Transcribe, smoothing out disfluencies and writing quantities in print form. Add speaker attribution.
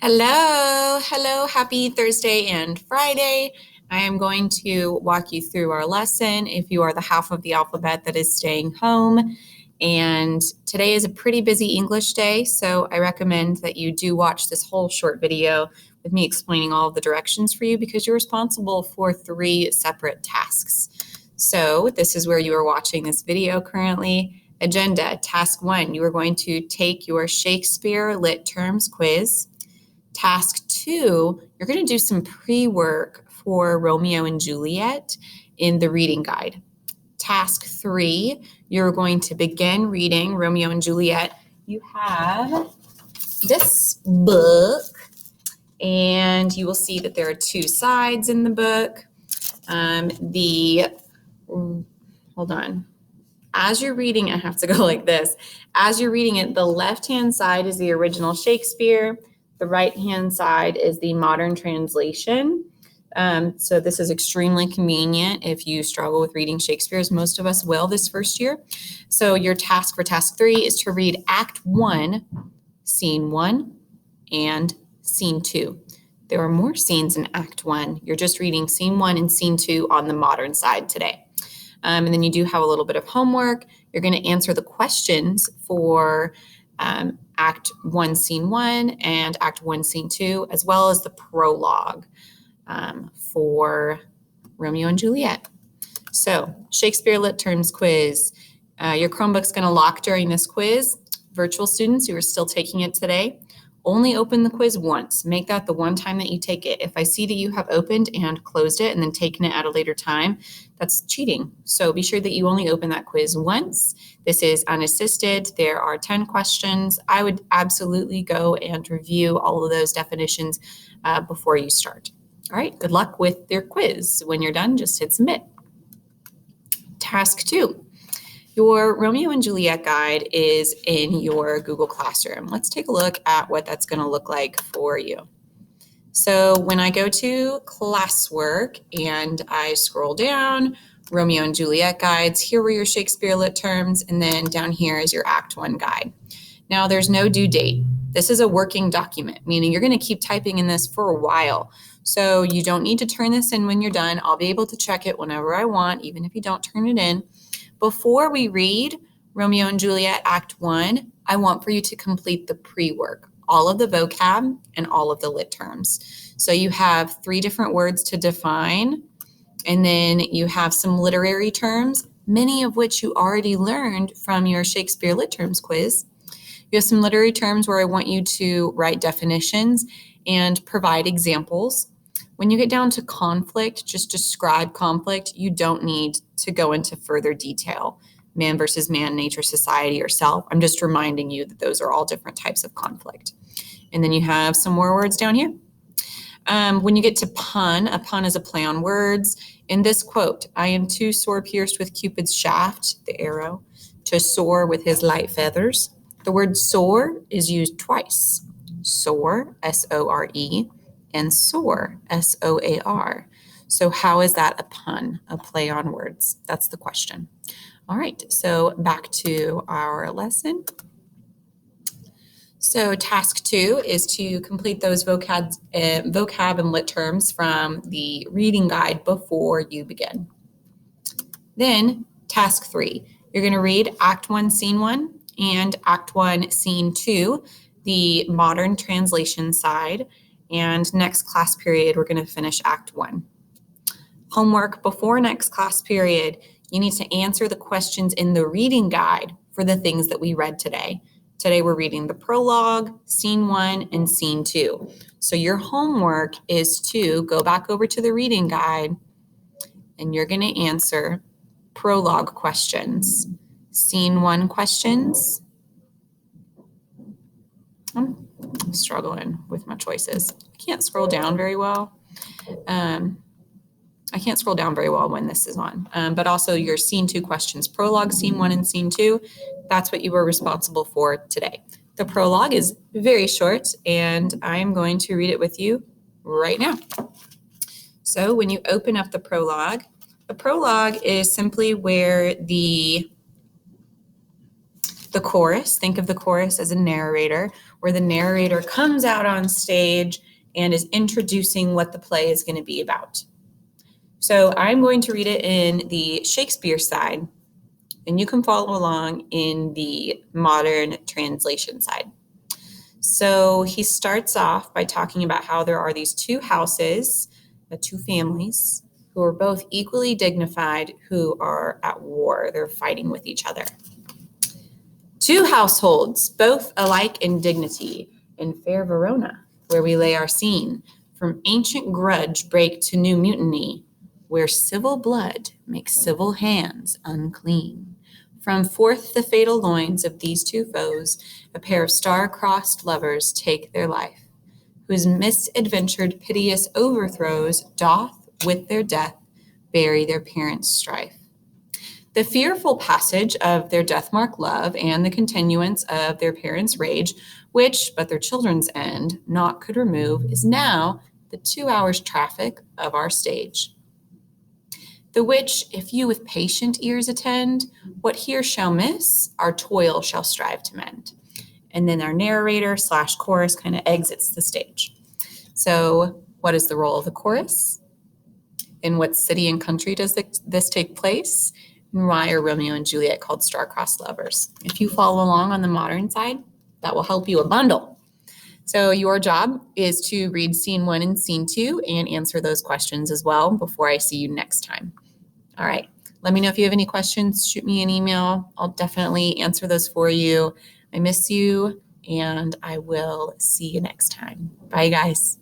Speaker 1: Hello, happy Thursday and Friday. I am going to walk you through our lesson if you are the half of the alphabet that is staying home. And today is a pretty busy English day, so I recommend that you do watch this whole short video with me explaining all of the directions for you because you're responsible for 3 separate tasks. So this is where you are watching this video currently. Agenda, task 1, you are going to take your Shakespeare Lit Terms quiz. Task 2, you're going to do some pre-work for Romeo and Juliet in the reading guide. Task 3, you're going to begin reading Romeo and Juliet. You have this book, and you will see that there are 2 sides in the book. Hold on. As you're reading, I have to go like this. As you're reading it, the left-hand side is the original Shakespeare. The right-hand side is the modern translation. So this is extremely convenient if you struggle with reading Shakespeare, as most of us will this first year. So your task for task 3 is to read Act 1, Scene 1, and Scene 2. There are more scenes in Act 1. You're just reading Scene 1 and Scene 2 on the modern side today. And then you do have a little bit of homework. You're going to answer the questions for Act 1, Scene 1 and Act 1, Scene 2, as well as the prologue for Romeo and Juliet. So, Shakespeare Lit Terms quiz. Your Chromebook's going to lock during this quiz. Virtual students who are still taking it today, only open the quiz once. Make that the one time that you take it. If I see that you have opened and closed it and then taken it at a later time, that's cheating. So be sure that you only open that quiz once. This is unassisted. There are 10 questions. I would absolutely go and review all of those definitions before you start. All right, good luck with your quiz. When you're done, just hit submit. Task 2. Your Romeo and Juliet guide is in your Google Classroom. Let's take a look at what that's going to look like for you. So when I go to classwork and I scroll down, Romeo and Juliet guides, here were your Shakespeare Lit Terms, and then down here is your Act 1 guide. Now there's no due date. This is a working document, meaning you're going to keep typing in this for a while. So you don't need to turn this in when you're done. I'll be able to check it whenever I want, even if you don't turn it in. Before we read Romeo and Juliet Act 1, I want for you to complete the pre-work, all of the vocab and all of the lit terms. So you have 3 different words to define, and then you have some literary terms, many of which you already learned from your Shakespeare Lit Terms quiz. You have some literary terms where I want you to write definitions and provide examples. When you get down to conflict, just describe conflict. You don't need to go into further detail. Man versus man, nature, society, or self. I'm just reminding you that those are all different types of conflict. And then you have some more words down here. When you get to pun, a pun is a play on words. In this quote, I am too sore pierced with Cupid's shaft, the arrow, to soar with his light feathers. The word soar is used twice. Soar, S-O-R-E, and soar, S-O-A-R. So how is that a pun, a play on words? That's the question. All right, so back to our lesson. So task 2 is to complete those vocab and lit terms from the reading guide before you begin. Then task 3, you're going to read Act 1, Scene 1 and Act 1, Scene 2, the modern translation side. And next class period, we're going to finish Act 1. Homework before next class period, you need to answer the questions in the reading guide for the things that we read today. Today we're reading the prologue, Scene 1, and Scene 2. So your homework is to go back over to the reading guide and you're going to answer prologue questions, Scene 1 questions. I'm struggling with my choices. I can't scroll down very well. I can't scroll down very well when this is on, but also your Scene 2 questions, prologue, Scene 1, and Scene 2, that's what you were responsible for today. The prologue is very short, and I'm going to read it with you right now. So when you open up the prologue is simply where the chorus, think of the chorus as a narrator, where the narrator comes out on stage and is introducing what the play is going to be about. So I'm going to read it in the Shakespeare side, and you can follow along in the modern translation side. So he starts off by talking about how there are these two houses, two families, who are both equally dignified, who are at war. They're fighting with each other. Two households, both alike in dignity, in fair Verona, where we lay our scene, from ancient grudge break to new mutiny, where civil blood makes civil hands unclean. From forth the fatal loins of these two foes, a pair of star-crossed lovers take their life, whose misadventured piteous overthrows doth with their death bury their parents' strife. The fearful passage of their death-marked love and the continuance of their parents' rage, which but their children's end naught could remove, is now the 2 hours' traffic of our stage. The which, if you with patient ears attend, what here shall miss, our toil shall strive to mend. And then our narrator / chorus kind of exits the stage. So what is the role of the chorus? In what city and country does this take place? And why are Romeo and Juliet called star-crossed lovers? If you follow along on the modern side, that will help you a bundle. So your job is to read scene 1 and scene 2 and answer those questions as well before I see you next time. All right, let me know if you have any questions. Shoot me an email. I'll definitely answer those for you. I miss you, and I will see you next time. Bye, guys.